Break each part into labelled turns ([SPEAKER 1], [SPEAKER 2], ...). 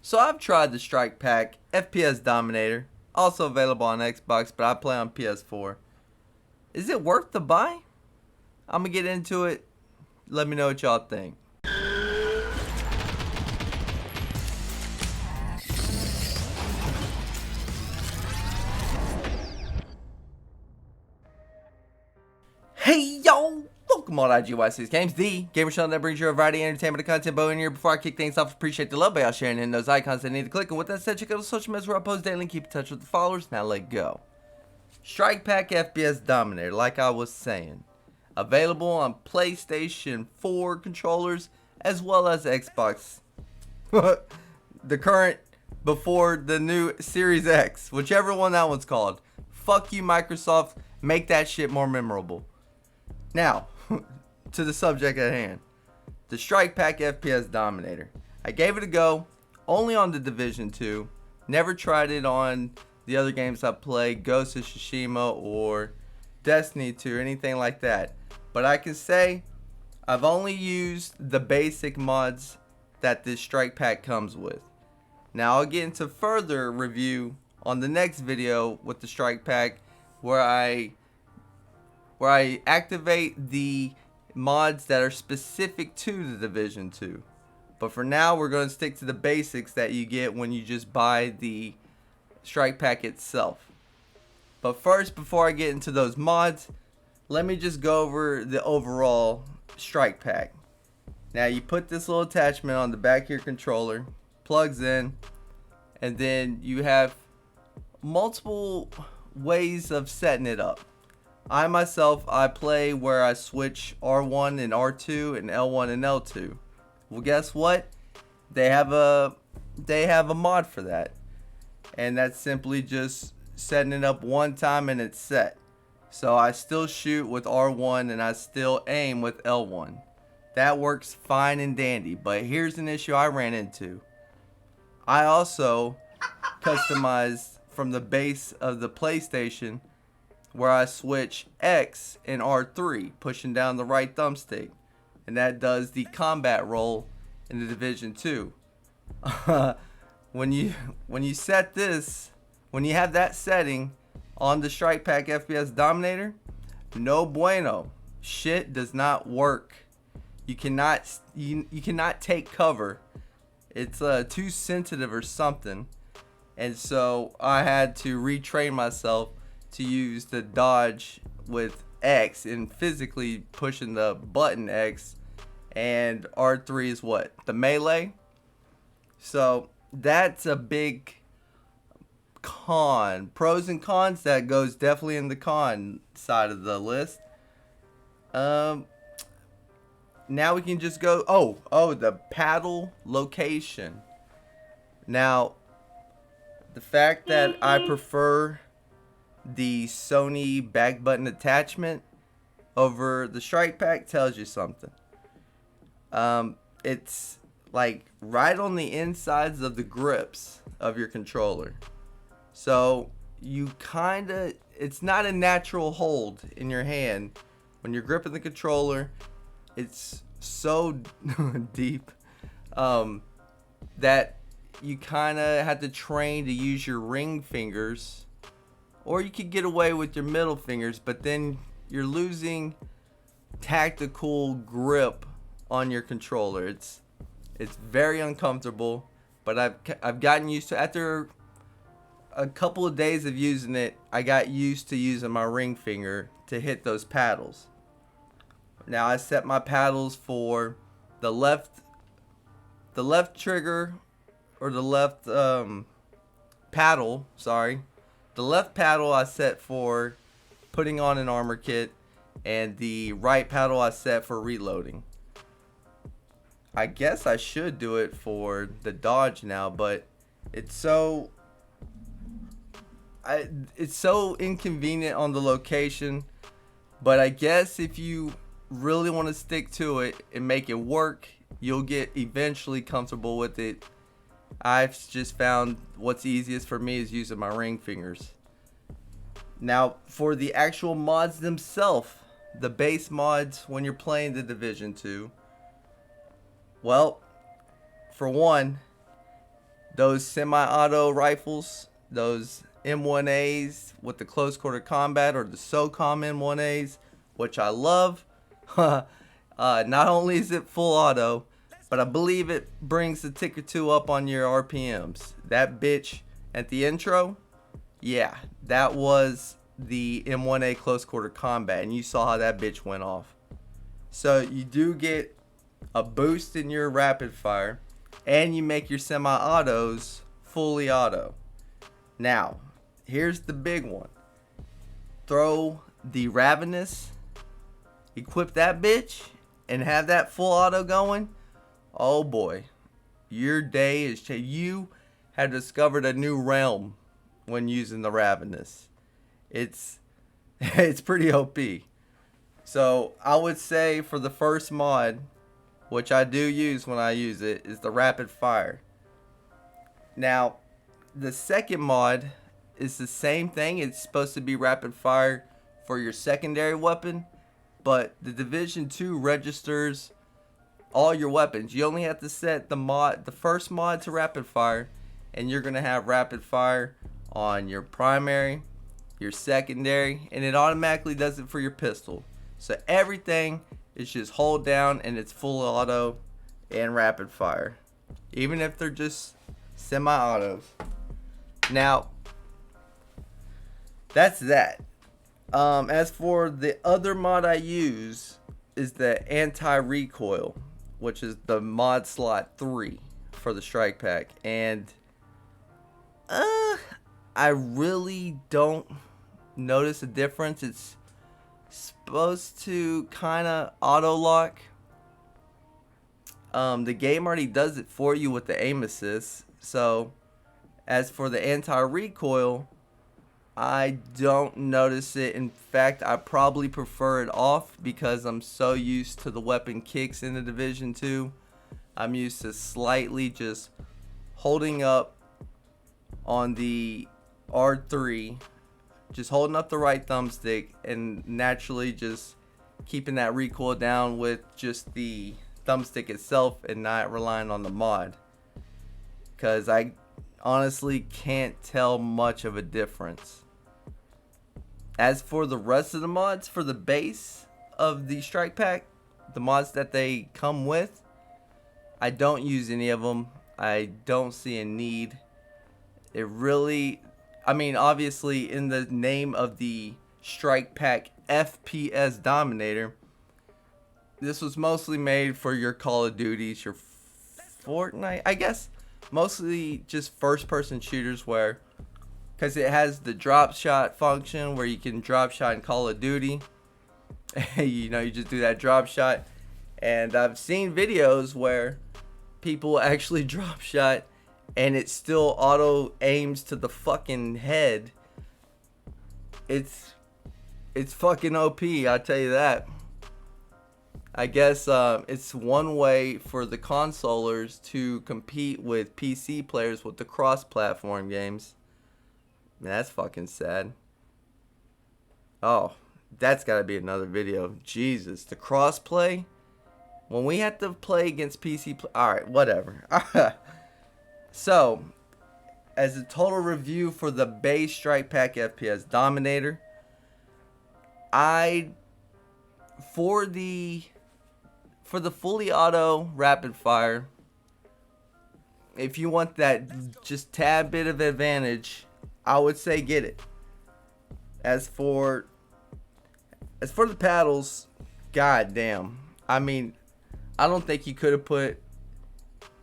[SPEAKER 1] So I've tried the Strikepack FPS Dominator, also available on Xbox, but I play on PS4. Is it worth the buy? I'm gonna get into it. Let me know what y'all think. Hey yo! Welcome on IGY6 Games, the gamer channel that brings you a variety of entertainment and content. But in here, before I kick things off, appreciate the love by y'all sharing in those icons that need to click. And with that said, check out the social media where I post daily and keep in touch with the followers. Now let go. Strikepack FPS Dominator, like I was saying, available on PlayStation 4 controllers as well as Xbox. The current before the new Series X, whichever one that one's called. Fuck you, Microsoft. Make that shit more memorable. Now, to the subject at hand. The Strikepack FPS Dominator. I gave it a go, only on the Division 2. Never tried it on the other games I played, Ghost of Tsushima or Destiny 2 or anything like that. But I can say, I've only used the basic mods that this Strikepack comes with. Now I'll get into further review on the next video with the Strikepack where I activate the mods that are specific to the Division 2. But for now, we're going to stick to the basics that you get when you just buy the Strikepack itself. But first, before I get into those mods, let me just go over the overall Strikepack. Now, you put this little attachment on the back of your controller, plugs in, and then you have multiple ways of setting it up. I play where I switch R1 and R2 and L1 and L2. Well, guess what? They have a mod for that. And that's simply just setting it up one time and it's set. So I still shoot with R1 and I still aim with L1. That works fine and dandy. But here's an issue I ran into. I also customized from the base of the PlayStation where I switch X and R3, pushing down the right thumbstick, and that does the combat role in the Division 2. When you set this, when you have that setting on the Strikepack FPS Dominator, no bueno. Shit does not work. You cannot take cover. It's too sensitive or something, and so I had to retrain myself to use the dodge with X and physically pushing the button X, and R3 is what? The melee. So that's a big con. Pros and cons, that goes definitely in the con side of the list. Now we can just go, oh, the paddle location. Now, the fact that I prefer the Sony back button attachment over the Strikepack tells you something. It's like right on the insides of the grips of your controller. So you it's not a natural hold in your hand when you're gripping the controller. It's so deep that you kind of have to train to use your ring fingers. Or you could get away with your middle fingers, but then you're losing tactical grip on your controller. It's very uncomfortable, but I've gotten used to. After a couple of days of using it, I got used to using my ring finger to hit those paddles. Now I set my paddles for the left trigger, or the left paddle. Sorry. The left paddle I set for putting on an armor kit, and the right paddle I set for reloading. I guess I should do it for the dodge now, but it's so inconvenient on the location. But I guess if you really want to stick to it and make it work, you'll get eventually comfortable with it. I've just found what's easiest for me is using my ring fingers. Now, for the actual mods themselves, the base mods when you're playing the Division 2, well, for one, those semi-auto rifles, those M1As with the close quarter combat, or the SOCOM M1As, which I love. Not only is it full auto, but I believe it brings a tick or two up on your RPMs. That bitch at the intro, yeah, that was the M1A close quarter combat, and you saw how that bitch went off. So you do get a boost in your rapid fire, and you make your semi-autos fully auto. Now, here's the big one. Throw the Ravenous, equip that bitch, and have that full auto going. Oh boy, your day is changed. You have discovered a new realm when using the Ravenous. It's pretty OP. So I would say for the first mod, which I do use when I use it, is the rapid fire. Now, the second mod is the same thing. It's supposed to be rapid fire for your secondary weapon, but the Division 2 registers all your weapons. You only have to set the first mod to rapid fire, and you're gonna have rapid fire on your primary, your secondary, and it automatically does it for your pistol. So everything is just hold down and it's full auto and rapid fire, even if they're just semi-autos. Now, that's that. As for the other mod I use is the anti-recoil, which is the mod slot 3 for the Strikepack, and I really don't notice a difference. It's supposed to kind of auto lock. The game already does it for you with the aim assist. So as for the anti-recoil, I don't notice it. In fact, I probably prefer it off because I'm so used to the weapon kicks in the Division 2. I'm used to slightly just holding up on the R3, just holding up the right thumbstick and naturally just keeping that recoil down with just the thumbstick itself and not relying on the mod, because I honestly can't tell much of a difference. As for the rest of the mods for the base of the Strikepack, the mods that they come with, I don't use any of them. I don't see a need. It really, I mean, obviously in the name of the Strikepack FPS Dominator, this was mostly made for your Call of Duties, your Fortnite, I guess, mostly just first person shooters, where, because it has the drop shot function where you can drop shot in Call of Duty. You know, you just do that drop shot, and I've seen videos where people actually drop shot and it still auto aims to the fucking head. It's fucking OP, I'll tell you that. I guess it's one way for the consolers to compete with PC players with the cross-platform games. Man, that's fucking sad. Oh, that's gotta be another video. Jesus, the crossplay? When we have to play against PC alright, whatever. So, as a total review for the base Strikepack FPS Dominator, for the fully auto rapid fire, if you want that just tad bit of advantage, I would say get it. As for the paddles, god damn. I mean, I don't think you could have put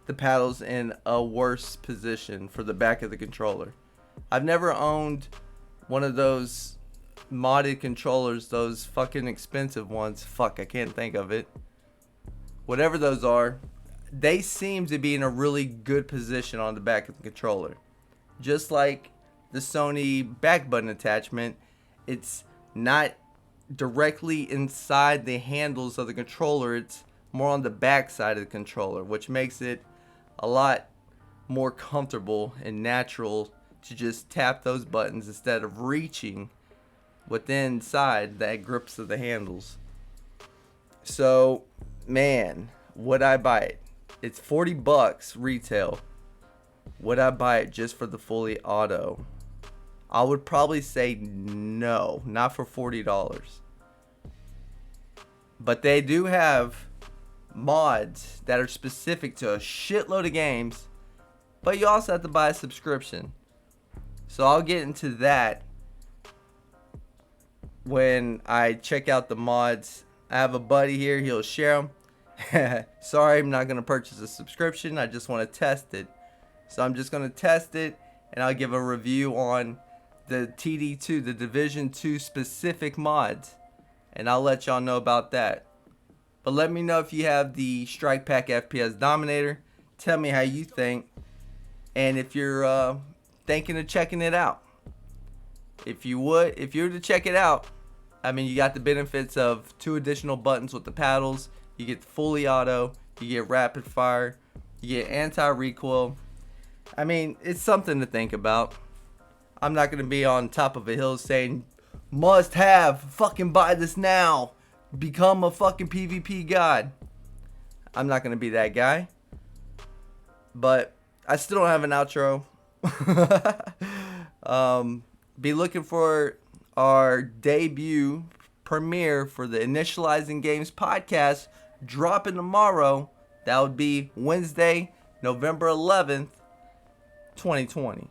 [SPEAKER 1] the paddles in a worse position for the back of the controller. I've never owned one of those modded controllers, those fucking expensive ones. Fuck, I can't think of it. Whatever those are, they seem to be in a really good position on the back of the controller. Just like the Sony back button attachment, it's not directly inside the handles of the controller, it's more on the back side of the controller, which makes it a lot more comfortable and natural to just tap those buttons instead of reaching within inside that grips of the handles. So, man, would I buy it? It's $40 retail. Would I buy it just for the fully auto? I would probably say no, not for $40. But they do have mods that are specific to a shitload of games, but you also have to buy a subscription. So I'll get into that when I check out the mods. I have a buddy here, he'll share them. Sorry, I'm not going to purchase a subscription. I just want to test it. So I'm just going to test it, and I'll give a review on the TD2, the Division 2 specific mods, and I'll let y'all know about that. But let me know if you have the Strikepack FPS Dominator. Tell me how you think, and if you're thinking of checking it out. If you were to check it out, I mean, you got the benefits of 2 additional buttons with the paddles. You get fully auto, you get rapid fire, you get anti-recoil. I mean, it's something to think about. I'm not going to be on top of a hill saying, must have, fucking buy this now, become a fucking PvP god. I'm not going to be that guy. But I still don't have an outro. Be looking for our debut premiere for the Initializing Games podcast dropping tomorrow. That would be Wednesday, November 11th, 2020.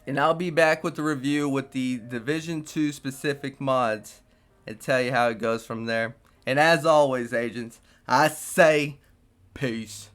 [SPEAKER 1] And I'll be back with the review with the Division 2 specific mods and tell you how it goes from there. And as always, agents, I say peace.